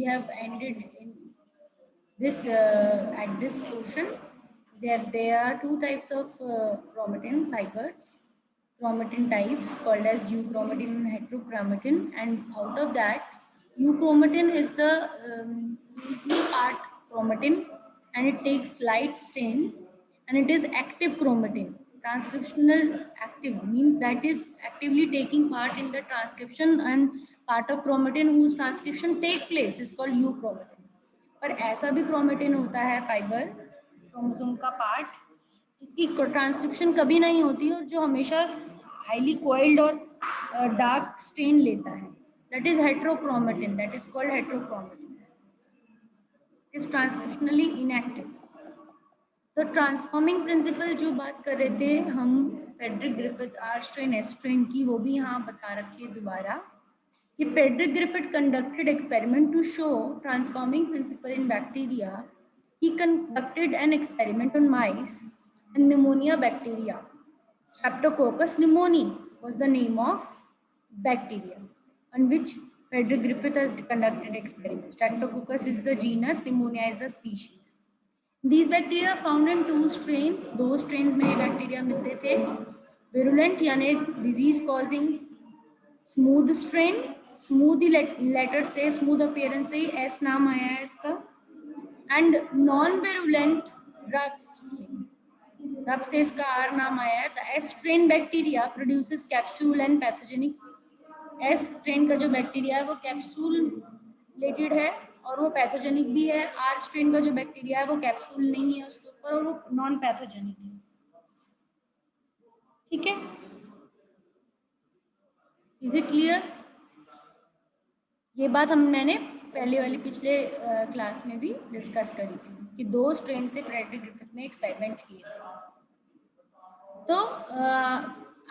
we have ended in this at this portion. There are two types of chromatin fibers, chromatin types called as euchromatin and heterochromatin, and out of that, euchromatin is the loosely part chromatin, and it takes light stain, and it is active chromatin. Transcriptional active means that is actively taking part in the transcription, and part of chromatin whose transcription take place is called euchromatin. पर ऐसा भी chromatin होता है fibre chromosome का part जिसकी transcription कभी नहीं होती और जो हमेशा हाईली कोइल्ड और डार्क स्टेन लेता है that is heterochromatin that is called heterochromatin is transcriptionally inactive. तो ट्रांसफॉर्मिंग प्रिंसिपल जो बात कर रहे थे हम Frederick Griffith R strain S strain की वो भी यहाँ बता रखी है दोबारा. Frederick Griffith conducted experiment to show transforming principle in bacteria. He conducted an experiment on mice and pneumonia bacteria. Streptococcus pneumoniae was the name of bacteria on which Frederick Griffith has conducted experiments. Streptococcus is the genus, pneumonia is the species. These bacteria are found in two strains. दो strains में bacteria मिलते थे. Virulent यानी disease causing smooth strain, smooth letter से smooth appearance से ही S नाम आया है इसका. And non virulent rough strain, rough से इसका आर नाम आया है. The S strain bacteria produces capsule and pathogenic. S strain का जो बैक्टीरिया है वो कैप्सूल रिलेटेड है और वो पैथोजेनिक भी है. आर स्ट्रेन का जो बैक्टीरिया है वो कैप्सूल नहीं है उसके ऊपर और वो नॉन पैथोजेनिक है. ठीक है, इज इट क्लियर? ये बात मैंने पहले वाली पिछले क्लास में भी डिस्कस करी थी कि दो स्ट्रेन से फ्रेडरिक ग्रिफिथ ने एक्सपेरिमेंट किए थे. तो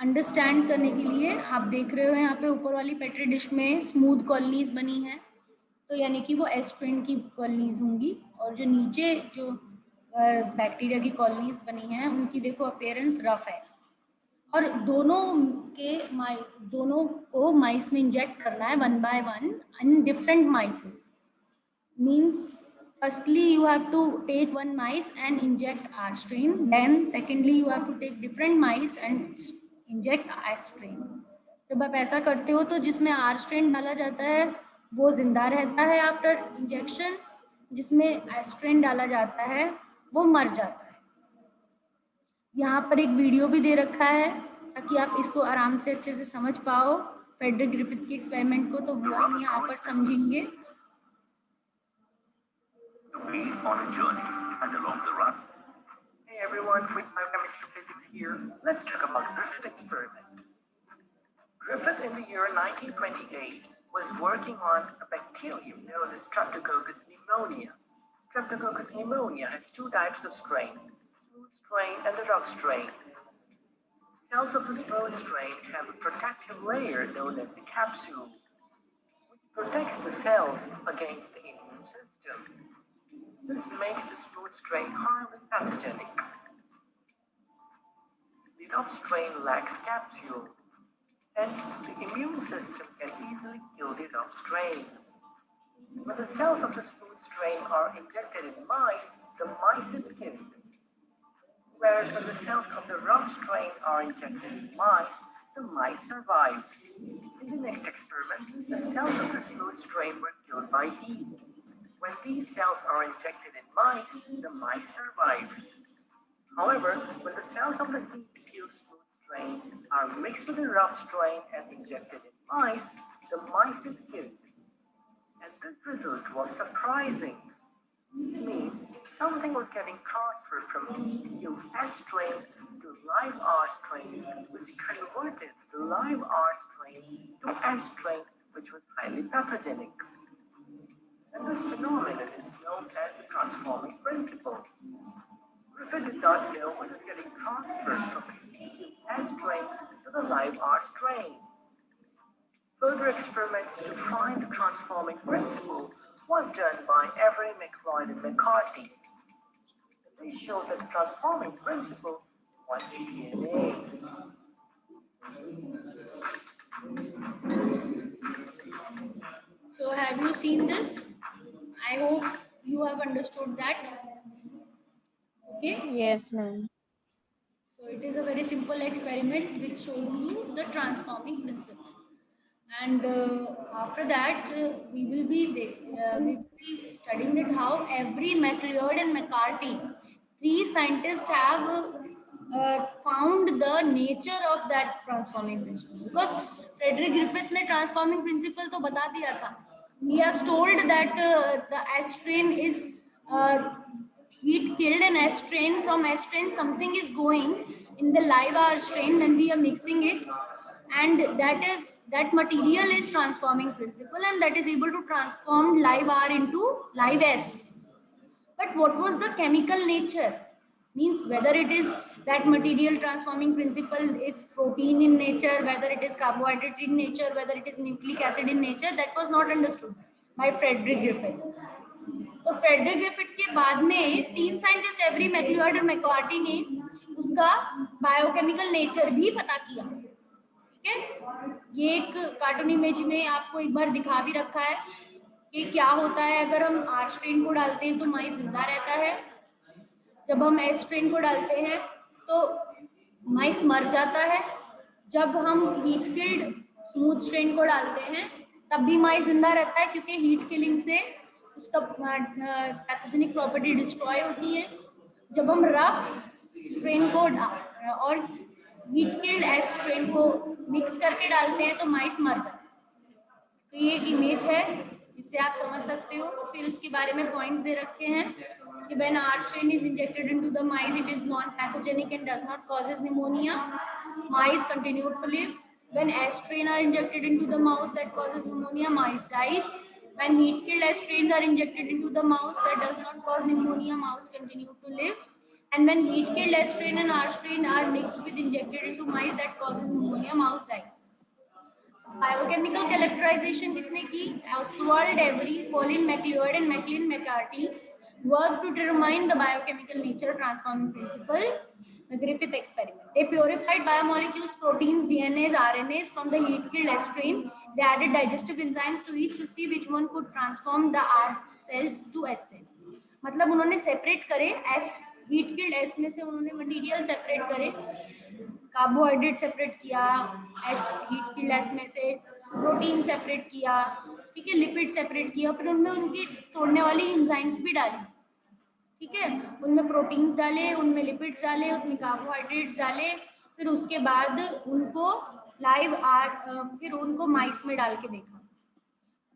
अंडरस्टैंड करने के लिए आप देख रहे हो यहाँ पे ऊपर वाली पेट्री डिश में स्मूथ कॉलोनीज बनी हैं, तो यानी कि वो एस स्ट्रेन की कॉलोनीज होंगी. और जो नीचे जो बैक्टीरिया की कॉलोनीज बनी हैं उनकी देखो अपीयरेंस रफ है. और दोनों को माइस में इंजेक्ट करना है one by one in different mices. Means firstly you have to take one mice and inject R strain, then secondly you have to take different mice and inject S strain. जब आप ऐसा करते हो तो जिसमें R strain डाला जाता है वो जिंदा रहता है आफ्टर इंजेक्शन, जिसमें एस स्ट्रेन डाला जाता है वो मर जाता है. यहाँ पर एक वीडियो भी दे रखा है ताकि आप इसको आराम से अच्छे से समझ पाओ फ्रेडरिक ग्रिफिथ के एक्सपेरिमेंट को, तो वो हम यहाँ पर समझेंगे. Hey everyone, quick biochemistry physics here. Let's talk about Griffith experiment. Griffith in the year 1928 was working on a bacterium known as Streptococcus pneumoniae. Streptococcus pneumoniae has two types of strain. Strain and the rough strain. Cells of the smooth strain have a protective layer known as the capsule, which protects the cells against the immune system. This makes the smooth strain highly pathogenic. The rough strain lacks capsule, hence the immune system can easily kill the rough strain. When the cells of the smooth strain are injected in mice, the mice is killed. Whereas when the cells of the rough strain are injected in mice, the mice survive. In the next experiment, the cells of the smooth strain were killed by heat. When these cells are injected in mice, the mice survive. However, when the cells of the heat-killed smooth strain are mixed with the rough strain and injected in mice, the mice is killed. And this result was surprising. This means something was getting transferred from heat-killed S strain to live R strain, which converted the live R strain to S strain, which was highly pathogenic. And this phenomenon is known as the transforming principle. Griffith did not know what is getting transferred from the heat-killed S strain to the live R strain. Further experiments to find the transforming principle was done by Avery, McLeod, and McCarthy. They showed that the transforming principle was DNA. So have you seen this? I hope you have understood that. Okay. Yes, ma'am. So it is a very simple experiment which shows you the transforming principle. And after that, we will be studying that how every MacLeod and McCarthy, three scientists have found the nature of that transforming principle. Because Frederick Griffith ने transforming principle तो बता दिया था. He has told that the S train is heat killed an S train. From S train something is going in the live R strain when we are mixing it, and that material is transforming principle, and that is able to transform live R into live S. But what was the chemical nature? Means whether it is that material transforming principle is protein in nature, whether it is carbohydrate in nature, whether it is nucleic acid in nature, that was not understood by Frederick Griffith. तो Frederick Griffith के बाद में तीन scientist every मैक्लियॉड और McCarthy ने उसका biochemical nature भी पता किया. ठीक है, ये एक कार्टून इमेज में आपको एक बार दिखा भी रखा है कि क्या होता है अगर हम आर स्ट्रेन को डालते हैं तो माइस जिंदा रहता है, जब हम एस स्ट्रेन को डालते हैं तो माइस मर जाता है, जब हम हीट किल्ड स्मूथ स्ट्रेन को डालते हैं तब भी माइस जिंदा रहता है क्योंकि हीट किलिंग से उसका पैथोजेनिक प्रॉपर्टी डिस्ट्रॉय होती है. जब हम रफ स्ट्रेन को और हीट किल्ड एस स्ट्रेन को मिक्स करके डालते हैं तो माइस मर जाता है. तो ये एक इमेज है जिससे आप समझ सकते हो. फिर उसके बारे में पॉइंट्स दे रखे हैं कि when R strain is injected into the mice, it is non-pathogenic and does not causes pneumonia. Mice continue to live. When S strain are injected into the mouse, that causes pneumonia, mice die. When heat killed S strains are injected into the mouse, that does not cause pneumonia, mouse continue to live. And when heat killed S strain and R strain are mixed with injected into mice, that causes pneumonia, mouse dies. Biochemical characterization किसने की? Oswald Avery, Colin MacLeod and Maclean McCarthy worked to determine the biochemical nature transforming principle, the Griffith experiment. They purified biomolecules, proteins, DNAs, RNAs from the heat-killed S strain. They added digestive enzymes to each to see which one could transform the R cells to S cell. मतलब उन्होंने separate करे S heat killed S में से उन्होंने material separate करे, carbohydrate separate किया, S heat killed S में से प्रोटीन सेपरेट किया, ठीक है, लिपिड सेपरेट किया, फिर उनमें उनकी तोड़ने वाली एंजाइम्स भी डाली. ठीक है, उनमें प्रोटीन्स डाले, उनमें लिपिड्स डाले, उसमें कार्बोहाइड्रेट्स डाले, फिर उसके बाद उनको फिर उनको माइस में डाल के देखा.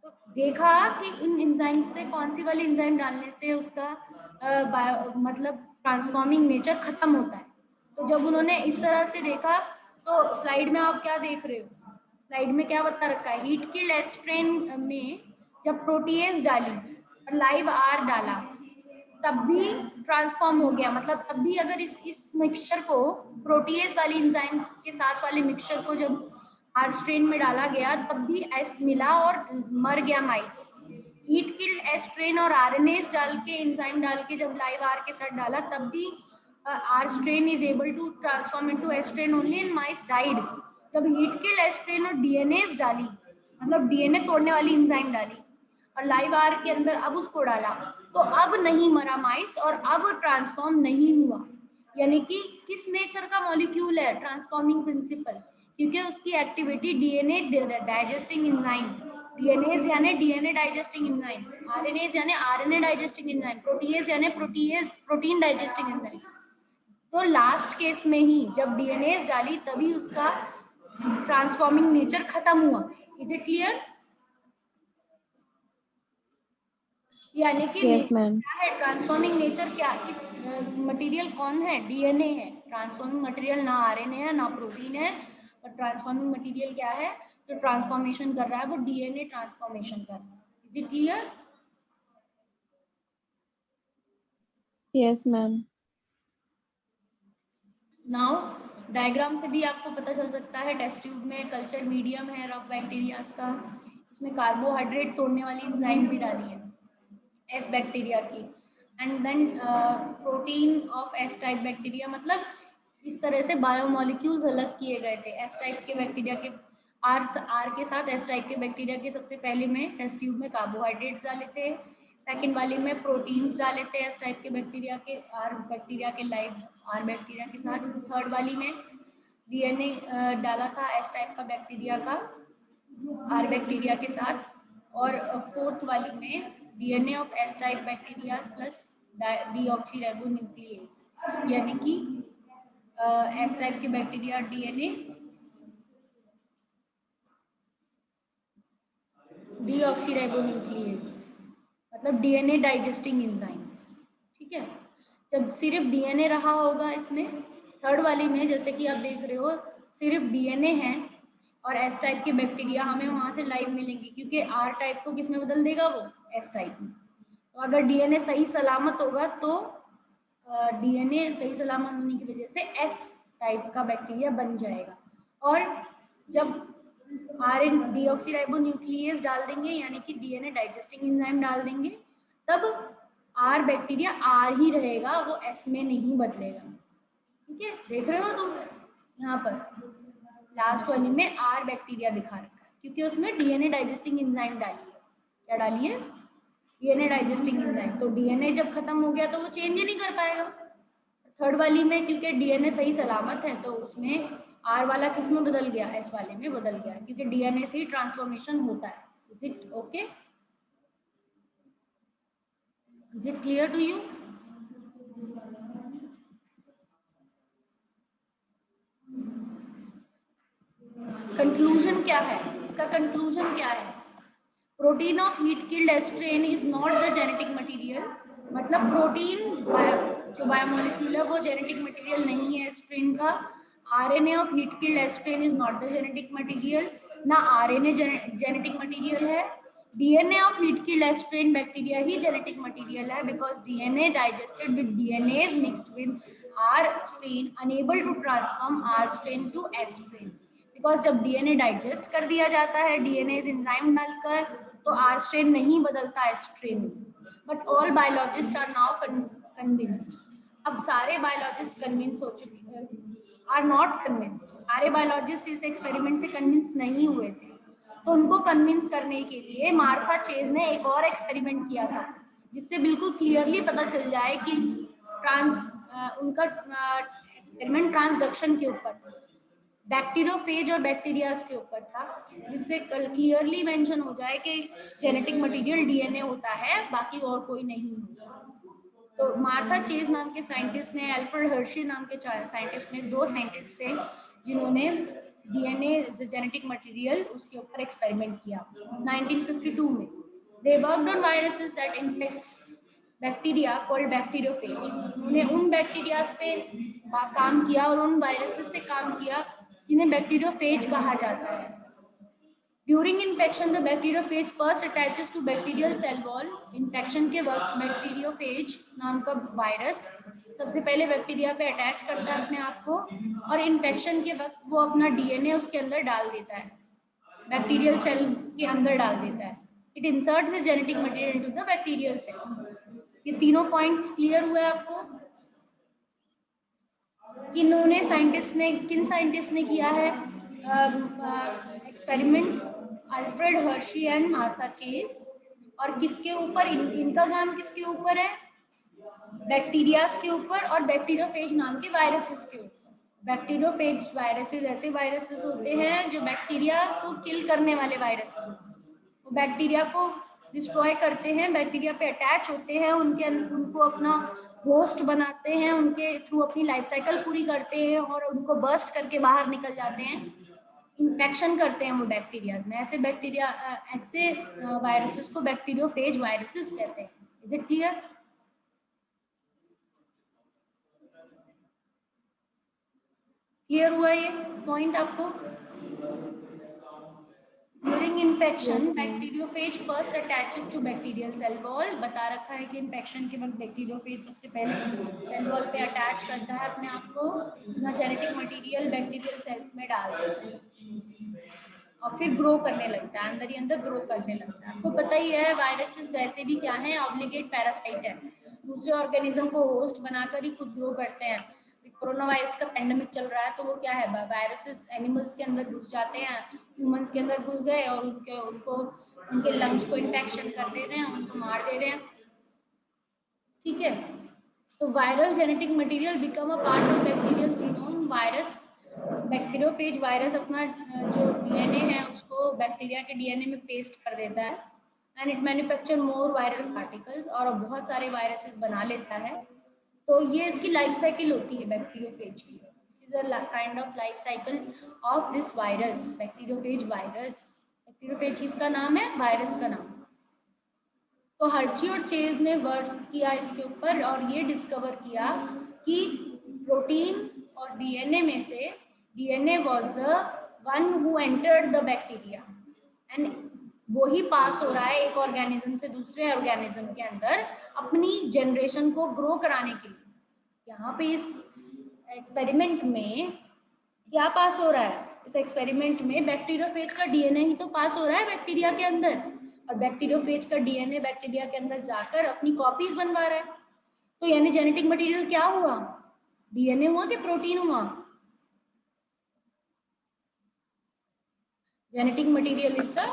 तो देखा कि इन एंजाइम्स से कौन सी वाली एंजाइम डालने से उसका मतलब ट्रांसफॉर्मिंग नेचर खत्म होता है. तो जब उन्होंने इस तरह से देखा तो स्लाइड में आप क्या देख रहे हो, स्लाइड में क्या बता रखा है, हीट किल्ड एस स्ट्रेन में जब प्रोटीएज डाली और लाइव आर डाला तब भी ट्रांसफॉर्म हो गया. मतलब तब भी अगर इस मिक्सचर को प्रोटीएज वाली एंजाइम के साथ वाले मिक्सचर को जब आर स्ट्रेन में डाला गया तब भी एस मिला और मर गया माइस. हीट किल्ड एस स्ट्रेन और आरएनएस डाल के एंजाइम डाल के जब लाइव आर के साथ डाला तब भी R strain is able to transform into S strain only and mice died. जब heat killed S strain और DNAs डाली, मतलब DNA तोड़ने वाली एंजाइम डाली और लाइव आर के अंदर अब उसको डाला तो अब नहीं मरा माइस और अब ट्रांसफॉर्म नहीं हुआ. यानी कि किस नेचर का मॉलिक्यूल है? ट्रांसफॉर्मिंग प्रिंसिपल, क्योंकि उसकी activity DNA digesting enzyme, DNAs यानी डीएनए डाइजेस्टिंग एंजाइम, आरएनएज यानी आरएनए डाइजेस्टिंग एंजाइम, प्रोटीएज यानी प्रोटीन डाइजेस्टिंग एंजाइम. तो लास्ट केस में ही जब डीएनएज डाली तभी उसका ट्रांसफॉर्मिंग नेचर खत्म हुआ. Is it clear? यानी कि Yes, ma'am. क्या है ट्रांसफॉर्मिंग नेचर? क्या किस मटेरियल कौन है? डीएनए है. ट्रांसफॉर्मिंग मटेरियल ना आरएनए है ना प्रोटीन है, और ट्रांसफॉर्मिंग मटेरियल क्या है जो ट्रांसफॉर्मेशन कर रहा है? वो डीएनए ट्रांसफॉर्मेशन कर रहा है. Is it clear? Yes, ma'am. Now diagram से भी आपको पता चल सकता है. टेस्ट ट्यूब में कल्चर मीडियम है रफ बैक्टीरियाज का, इसमें कार्बोहाइड्रेट तोड़ने वाली एंजाइम भी डाली है एस बैक्टीरिया की, and then protein of S type bacteria. मतलब इस तरह से बायोमोलिक्यूल्स अलग किए गए थे. एस टाइप के बैक्टीरिया के आर के साथ एस टाइप के बैक्टीरिया के सबसे पहले में टेस्ट ट्यूब में कार्बोहाइड्रेट्स डाले थे, सेकंड वाली में प्रोटीन्स डाले थे एस टाइप के बैक्टीरिया के, आर बैक्टीरिया के लाइव आर बैक्टीरिया के साथ। थर्ड वाली में डीएनए डाला था एस टाइप का बैक्टीरिया का आर बैक्टीरिया के साथ। और फोर्थ वाली में DNA of S type bacteria plus deoxyribonuclease, यानी कि एस टाइप के बैक्टीरिया डीएनए डीऑक्सीराइबोन्यूक्लियेज मतलब डीएनए डाइजेस्टिंग एंजाइम्स। ठीक है, जब सिर्फ डीएनए रहा होगा इसमें, थर्ड वाली में जैसे कि आप देख रहे हो सिर्फ डीएनए है और एस टाइप के बैक्टीरिया हमें वहां से लाइव मिलेंगे, क्योंकि आर टाइप को किस में बदल देगा वो, एस टाइप में। तो अगर डीएनए सही सलामत होगा तो डीएनए सही सलामत होने की वजह से एस टाइप का बैक्टीरिया बन जाएगा। और जब आरएन डीऑक्सीराइबोन्यूक्लियेज डाल देंगे यानी कि डीएनए डाइजेस्टिंग एंजाइम डाल देंगे, तब आर बैक्टीरिया आर ही रहेगा, वो एस में नहीं बदलेगा। ठीक है, देख रहे हो तुम यहाँ पर लास्ट वाली में आर बैक्टीरिया दिखा रखा है क्योंकि उसमें डीएनए डाइजेस्टिंग एंजाइम डाली है। क्या डाली है? DNA digesting enzyme. तो डीएनए जब खत्म हो गया तो वो चेंज ही नहीं कर पाएगा। थर्ड वाली में क्योंकि डीएनए सही सलामत है तो उसमें आर वाला किस में बदल गया, एस वाले में बदल गया, क्योंकि डीएनए से ही ट्रांसफॉर्मेशन होता है। Is it okay? Is it clear to you? Conclusion क्या है इसका? कंक्लूजन क्या है? Protein of heat killed S strain is not the genetic material. मतलब प्रोटीन जो बायोमोलिक्यूल है वो जेनेटिक मटेरियल नहीं है एस्ट्रेन का। RNA of heat killed S strain is not the genetic material, ना आरएनए जेनेटिक मटेरियल है। DNA of heat killed S strain bacteria ही जेनेटिक मटेरियल है, because DNA digested with DNA mixed with R strain enable to transform R strain to S strain. Because जब DNA digest कर दिया जाता है DNA enzyme डालकर, तो आर स्ट्रेन नहीं बदलता है strain. But all biologists are now convinced. अब सारे बायोलॉजिस्ट कन्विंस हो चुके, आर नॉट कन्विंस्ड, सारे बायोलॉजिस्ट इस एक्सपेरिमेंट से कन्विंस नहीं हुए थे। तो उनको कन्विंस करने के लिए मार्था चेज ने एक और एक्सपेरिमेंट किया था, जिससे बिल्कुल क्लियरली पता चल जाए कि उनका एक्सपेरिमेंट ट्रांसडक्शन के ऊपर था, बैक्टीरियोफेज और बैक्टीरियाज के ऊपर था, जिससे क्लियरली मेंशन हो जाए कि जेनेटिक मटेरियल डीएनए होता है, बाकी और कोई नहीं होता। तो मार्था चेज नाम के साइंटिस्ट ने, अल्फ्रेड हर्शी नाम के साइंटिस्ट ने, दो साइंटिस्ट थे जिन्होंने डीएनए जेनेटिक मटेरियल उसके ऊपर एक्सपेरिमेंट किया 1952 में। They worked on viruses that infects bacteria called bacteriophage. उन्होंने उन बैक्टीरियाज पे काम किया और उन वायरसेस से काम किया जिन्हें बैक्टीरियोफेज कहा जाता है। During infection the bacteriophage first attaches to bacterial cell wall. Infection के वक्त बैक्टीरियोफेज नाम का वायरस सबसे पहले बैक्टीरिया पे अटैच करता है अपने आप को, और इन्फेक्शन के वक्त वो अपना डीएनए उसके अंदर डाल देता है, बैक्टीरियल सेल के अंदर डाल देता है। It inserts its genetic material into the bacterial cell. ये तीनों पॉइंट्स क्लियर हुए आपको? किन साइंटिस्ट ने किया है experiment? Alfred Hershey and Martha chase. और किसके ऊपर? इनका काम किसके ऊपर है? बैक्टीरियाज के ऊपर और बैक्टीरियोफेज नाम के वायरसेस के ऊपर। बैक्टीरियोफेज वायरसेस ऐसे वायरसेस होते हैं जो बैक्टीरिया को किल करने वाले वायरसेस होते हैं। वो बैक्टीरिया को डिस्ट्रॉय करते हैं, बैक्टीरिया पे अटैच होते हैं, उनको अपना होस्ट बनाते हैं, उनके थ्रू अपनी लाइफ साइकिल पूरी करते हैं और उनको बर्स्ट करके बाहर निकल जाते हैं, इन्फेक्शन करते हैं वो बैक्टीरियाज में। ऐसे बैक्टीरिया ऐसे वायरसेस को बैक्टीरियोफेज वायरसेस कहते हैं। Is it clear? क्लियर हुआ ये पॉइंट आपको? During infection bacteriophage first attaches to bacterial cell wall. बता रखा है कि इन्फेक्शन के वक्त बैक्टीरियोफेज सबसे पहले सेल वॉल पे अटैच करता है अपने आप को, अपना जेनेटिक मटेरियल बैक्टीरियल सेल्स में डाल देता है और फिर ग्रो करने लगता है, अंदर ही अंदर ग्रो करने लगता है। आपको पता ही है वायरसेस वैसे भी क्या है, ऑब्लिगेट पैरासाइट है, दूसरे ऑर्गेनिज्म को होस्ट बनाकर ही खुद ग्रो करते हैं। कोरोना वायरस का पेंडेमिक चल रहा है तो वो क्या है, वायरसेस एनिमल्स के अंदर घुस जाते हैं, ह्यूमंस के अंदर घुस गए और उनके लंग्स को इन्फेक्शन कर दे रहे हैं, उनको मार दे रहे हैं। ठीक है। तो viral genetic material become a part of bacterial genome. Virus, bacteriophage virus अपना जो डीएनए है उसको बैक्टीरिया के डीएनए में पेस्ट कर देता है and it manufacture more viral particles, और बहुत सारे वायरसेस बना लेता है। तो ये इसकी लाइफ साइकिल होती है बैक्टीरियोफेज की। This is the kind of life cycle of this virus, bacteriophage virus. Bacteriophage इसका नाम है, वायरस का नाम। तो हर्ची और चेज ने वर्क किया इसके ऊपर और ये डिस्कवर किया कि प्रोटीन और डीएनए में से DNA was the one who entered the bacteria and वो ही पास हो रहा है एक ऑर्गेनिज्म से दूसरे ऑर्गेनिज्म के अंदर अपनी जनरेशन को ग्रो कराने के लिए। यहाँ पे इस एक्सपेरिमेंट में क्या पास हो रहा है? इस एक्सपेरिमेंट में बैक्टीरियोफेज का डीएनए ही तो पास हो रहा है बैक्टीरिया के अंदर, और बैक्टीरियोफेज का डीएनए बैक्टीरिया के अंदर जाकर अपनी कॉपीज बनवा रहा है। तो यानी जेनेटिक मटेरियल क्या हुआ? डीएनए हुआ कि प्रोटीन हुआ? Genetic material is the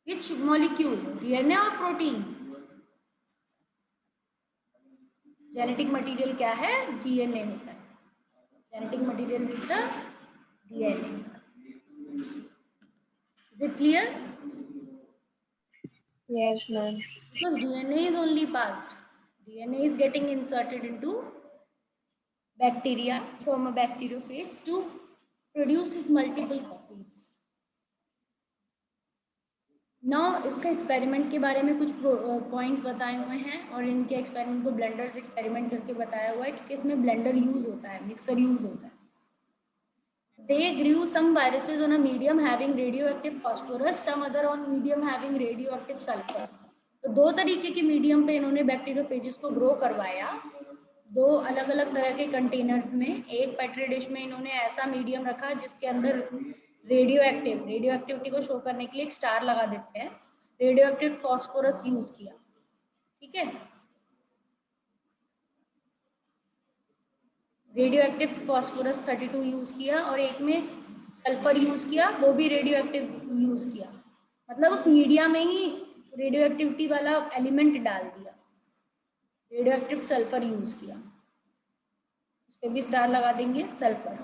which molecule, DNA और प्रोटीन? जेनेटिक मटेरियल क्या है? डीएनए होता है। Genetic material is the DNA. Is it clear? Yes, ma'am. Because DNA is only passed. DNA is getting inserted into bacteria from a bacteriophage to produce its multiple copies. Now इसका experiment के बारे में कुछ points बताए हुए हैं और इनके एक्सपेरिमेंट को ब्लेंडर से एक्सपेरिमेंट करके बताया हुआ है कि इसमें ब्लेंडर यूज होता है, मिक्सर यूज होता है। They grew some viruses on a medium having radioactive phosphorus, some other on medium having radioactive sulfur. तो दो तरीके के मीडियम पे इन्होंने बैक्टीरियोफेजेस को ग्रो करवाया, दो अलग अलग तरह के कंटेनर्स में। एक पेट्री डिश में इन्होंने ऐसा मीडियम रखा जिसके अंदर रेडियोएक्टिविटी को शो करने के लिए एक स्टार लगा देते हैं, रेडियोएक्टिव फॉस्फोरस यूज किया। ठीक है, रेडियोएक्टिव फॉस्फोरस 32 यूज किया और एक में सल्फर यूज किया, वो भी रेडियोएक्टिव यूज किया। मतलब उस मीडिया में ही रेडियोएक्टिविटी वाला एलिमेंट डाल दिया, रेडियोएक्टिव सल्फर यूज किया। उस पर भी स्टार लगा देंगे, सल्फर।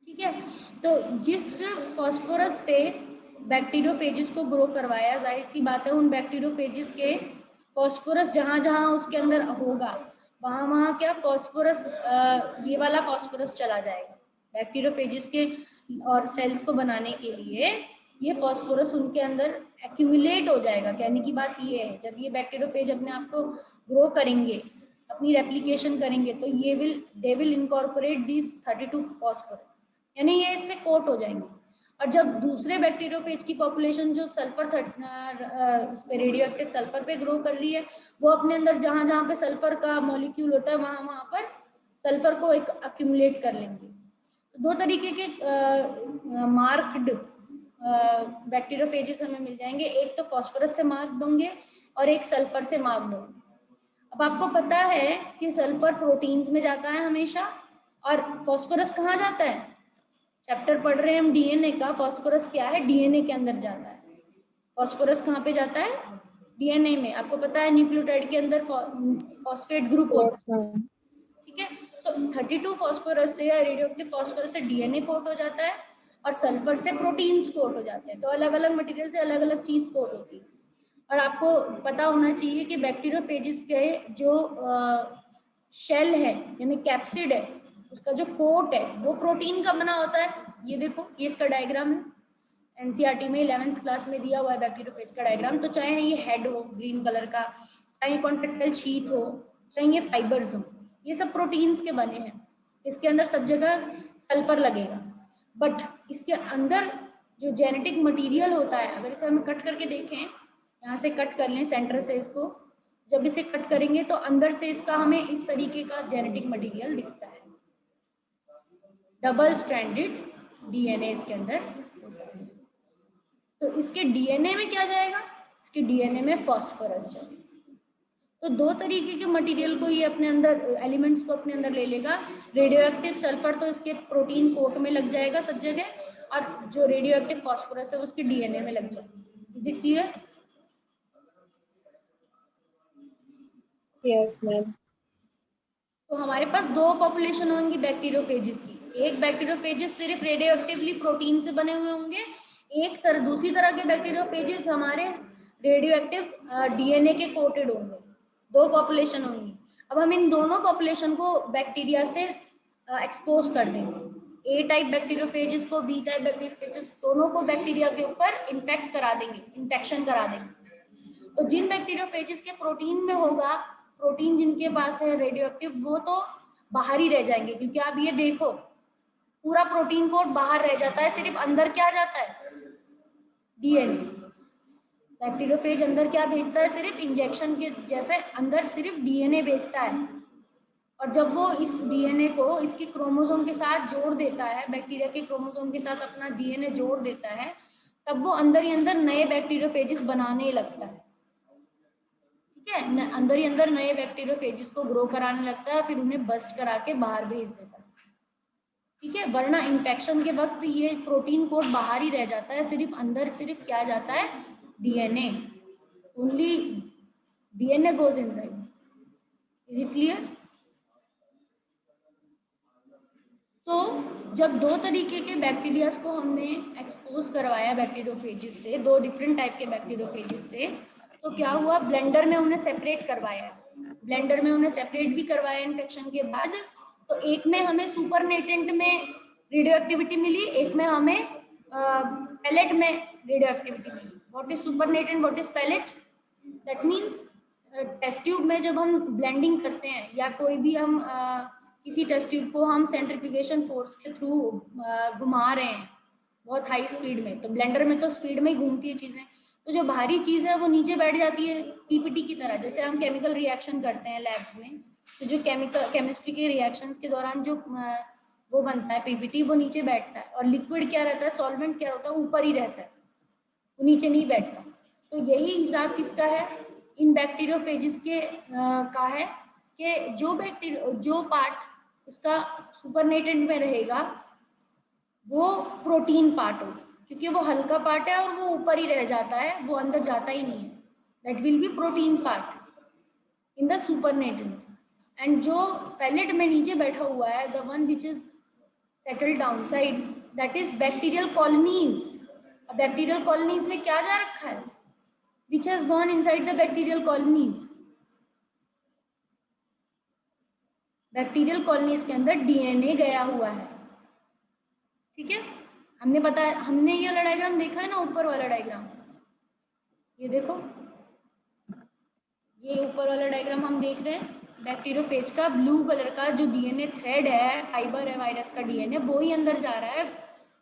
ठीक है, तो जिस फॉस्फोरस पे बैक्टीरियोफेजिस को ग्रो करवाया, जाहिर सी बात है उन बैक्टीरियोफेजिस के फॉस्फोरस जहाँ जहाँ उसके अंदर होगा वहाँ वहाँ क्या फॉस्फोरस, ये वाला फॉस्फोरस चला जाएगा बैक्टीरियोफेजिस के, और सेल्स को बनाने के लिए ये फॉस्फोरस उनके अंदर एक्यूमुलेट हो जाएगा। कहने की बात ये है, जब ये बैक्टीरियोफेज अपने आप को ग्रो करेंगे, अपनी रेप्लिकेशन करेंगे, तो ये they will incorporate this 32 phosphorus, यानी ये इससे कोट हो जाएंगे। और जब दूसरे बैक्टीरियोफेज की पॉपुलेशन जो सल्फर रेडियोएक्टिव सल्फर पे ग्रो कर रही है, वो अपने अंदर जहाँ जहाँ पे सल्फर का मॉलिक्यूल होता है वहाँ वहाँ पर सल्फर को एक अक्यूमुलेट कर लेंगे। तो दो तरीके के मार्क्ड बैक्टीरियोफेजेस हमें मिल जाएंगे, एक तो फॉस्फोरस से मार्क्ड होंगे और एक सल्फर से मार्क्ड होंगे। अब आपको पता है कि सल्फर प्रोटीन्स में जाता है हमेशा, और फॉस्फोरस कहाँ जाता है? चैप्टर पढ़ रहे हैं हम डीएनए का, फॉस्फोरस क्या है? डीएनए के अंदर जाता है। फॉस्फोरस कहाँ पे जाता है? डीएनए में। आपको पता है न्यूक्लियोटाइड के अंदर फॉस्फेट ग्रुप होता है। ठीक है, तो 32 फॉस्फोरस से या रेडियोएक्टिव फॉस्फोरस से डीएनए कोट हो जाता है और सल्फर से प्रोटीन्स कोट हो जाते हैं। तो अलग अलग मटेरियल से अलग अलग चीज कोट होती है। और आपको पता होना चाहिए कि बैक्टीरियोफेजिस के जो शेल है यानी कैप्सिड है, उसका जो कोट है वो प्रोटीन का बना होता है। ये देखो, ये इसका डायग्राम है, एनसीईआरटी में 11th क्लास में दिया हुआ है बैक्टीरियोफेज का डायग्राम। तो चाहे ये हेड हो ग्रीन कलर का, चाहे कॉन्ट्रेक्टाइल शीथ हो, चाहे ये फाइबर्स हो, ये सब प्रोटीन्स के बने हैं। इसके अंदर सब जगह सल्फर लगेगा, बट इसके अंदर जो जेनेटिक मटेरियल होता है, अगर इसे हम कट करके देखें, यहाँ से कट कर लें सेंटर से इसको, जब इसे कट करेंगे तो अंदर से इसका हमें इस तरीके का जेनेटिक मटेरियल दिखता है। डबल स्ट्रैंडेड डीएनए इसके अंदर होता है। तो इसके डीएनए में क्या जाएगा? इसके डीएनए में फॉस्फोरस जाएगा। तो दो तरीके के मटेरियल को ये अपने अंदर, एलिमेंट्स को अपने अंदर ले लेगा। रेडियोएक्टिव सल्फर तो इसके प्रोटीन कोट में लग जाएगा सब जगह, और जो रेडियोएक्टिव फॉस्फोरस है उसके डीएनए में लग जाएगा। Is it clear? Yes, ma'am. तो हमारे पास दो पॉपुलेशन होंगी बैक्टीरियोफेजिस की। एक बैक्टीरियोफेजिस सिर्फ रेडियो एक्टिवली प्रोटीन से बने हुए होंगे, दूसरी तरह के बैक्टीरियोफेजिस हमारे रेडियो एक्टिव डीएनए के कोटेड होंगे। दो पॉपुलेशन होंगी। अब हम इन दोनों पॉपुलेशन को बैक्टीरिया से एक्सपोज कर देंगे। ए टाइप बैक्टीरियोफेजिस को, बी टाइप बैक्टीरियोफेजिस, दोनों को बैक्टीरिया के ऊपर इन्फेक्ट करा देंगे, इन्फेक्शन करा देंगे। तो जिन बैक्टीरियोफेजिस के प्रोटीन में होगा, प्रोटीन जिनके पास है रेडियो एक्टिव, वो तो बाहर ही रह जाएंगे, क्योंकि आप ये देखो पूरा प्रोटीन कोड बाहर रह जाता है, सिर्फ अंदर क्या जाता है, डीएनए। बैक्टीरियोफेज अंदर क्या भेजता है, सिर्फ इंजेक्शन के जैसे अंदर सिर्फ डीएनए भेजता है। और जब वो इस डीएनए को इसके क्रोमोसोम के साथ जोड़ देता है, बैक्टीरिया के क्रोमोसोम के साथ अपना डीएनए जोड़ देता है, तब वो अंदर ही अंदर नए बैक्टीरियोफेजिस बनाने लगता है। ठीक है, अंदर ही अंदर नए बैक्टीरियोफेजिस को ग्रो कराने लगता है, फिर उन्हें बस्ट करा के बाहर भेज देता है। ठीक है, वरना इन्फेक्शन के वक्त ये प्रोटीन कोड बाहर ही रह जाता है, सिर्फ अंदर सिर्फ क्या जाता है, DNA. Only DNA goes inside. Is it clear? तो जब दो तरीके के बैक्टीरियाज को हमने एक्सपोज करवाया बैक्टीरियोफेजिस से, दो डिफरेंट टाइप के बैक्टीरियोफेजिस से, तो क्या हुआ, ब्लेंडर में उन्हें सेपरेट करवाया। ब्लेंडर में उन्हें सेपरेट भी करवाया इन्फेक्शन के बाद। तो एक में हमें सुपरनेटेंट में रेडियो एक्टिविटी मिली, एक में हमें पैलेट में रेडियो एक्टिविटी मिली। What is supernatant, what is pellet? That means test tube में जब हम ब्लेंडिंग करते हैं, या कोई भी हम किसी टेस्ट ट्यूब को हम सेंट्रीफ्यूगेशन फोर्स के थ्रू घुमा रहे हैं बहुत हाई स्पीड में, तो ब्लेंडर में तो स्पीड में ही घूमती है चीज़ें, तो जो भारी चीज़ है वो नीचे बैठ जाती है पीपीटी की तरह। जैसे हम केमिकल रिएक्शन करते हैं लैब्स में, तो जो केमिस्ट्री के रिएक्शंस के दौरान जो वो बनता है पीपीटी, वो नीचे बैठता है। और लिक्विड क्या रहता है, सॉल्वेंट क्या होता है, ऊपर ही रहता है, वो नीचे नहीं बैठता। तो यही हिसाब किसका है, इन बैक्टीरियोफेजिस के का है, कि जो पार्ट उसका सुपरनेटेंट में रहेगा वो प्रोटीन पार्ट होगा, क्योंकि वो हल्का पार्ट है और वो ऊपर ही रह जाता है, वो अंदर जाता ही नहीं है। That will be protein part in the supernatant. And जो पैलेट में नीचे बैठा हुआ है, the one which is settle down side, that is bacterial colonies. Bacterial colonies में क्या जा रखा है, which has gone inside the bacterial colonies? Bacterial colonies के अंदर डीएनए गया हुआ है। ठीक है, हमने बताया, हमने ये वाला डायग्राम देखा है ना, ऊपर वाला डायग्राम, ये देखो, ये ऊपर वाला डायग्राम हम देख रहे हैं। बैक्टीरियोफेज का ब्लू कलर का जो डीएनए थ्रेड है, फाइबर है वायरस का डीएनए, वो ही अंदर जा रहा है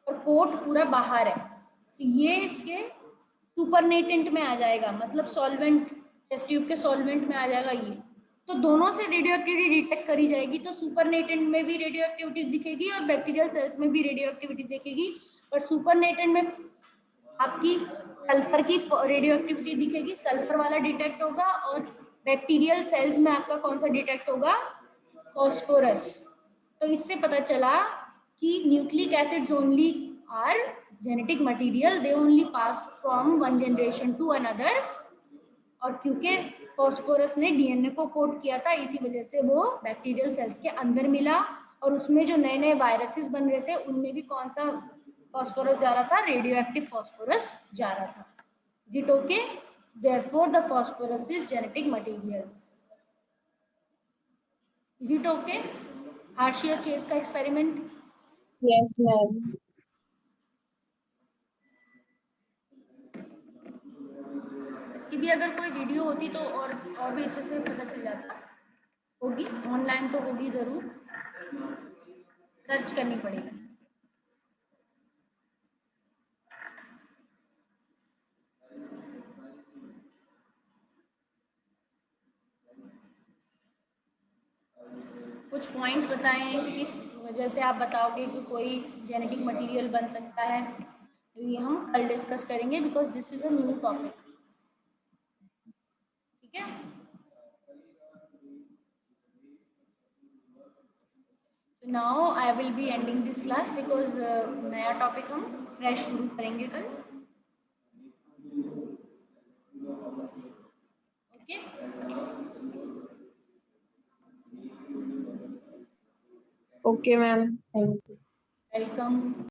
और कोट पूरा बाहर है। तो ये इसके सुपरनेटेंट में आ जाएगा, मतलब सॉल्वेंट, टेस्ट ट्यूब के सॉल्वेंट में आ जाएगा ये। तो दोनों से रेडियो एक्टिविटी डिटेक्ट करी जाएगी, तो सुपरनेटेंट में भी रेडियो एक्टिविटी दिखेगी और बैक्टीरियल सेल्स में भी रेडियो एक्टिविटी दिखेगी। पर सुपरनेटेंट में आपकी सल्फर की रेडियो एक्टिविटी दिखेगी, सल्फर वाला डिटेक्ट होगा, और बैक्टीरियल सेल्स में आपका कौन सा डिटेक्ट होगा, फॉस्फोरस। तो इससे पता चला कि nucleic acids only are genetic material, they only passed from one generation to another. और क्योंकि फॉस्फोरस ने डीएनए को कोड किया था, इसी वजह से वो बैक्टीरियल सेल्स के अंदर मिला, और उसमें जो नए नए वायरसेस बन रहे थे उनमें भी कौन सा फॉस्फोरस जा रहा था, रेडियो एक्टिव फॉस्फोरस जा रहा था। Is it okay? Therefore the phosphorus is genetic material. Is it okay? Hershey और चेस का एक्सपेरिमेंट। Yes, ma'am. इसकी भी अगर कोई वीडियो होती तो और भी अच्छे से पता चल जाता। होगी ऑनलाइन तो होगी जरूर, सर्च करनी पड़ेगी। कुछ पॉइंट्स बताएं कि किस वजह से आप बताओगे कि कोई जेनेटिक मटेरियल बन सकता है, तो ये हम कल डिस्कस करेंगे, because this is a new topic. ठीक है, तो now I will be ending this class, because नया टॉपिक हम फ्रेश शुरू करेंगे कल। Okay, Okay, ma'am. Thank you. Welcome.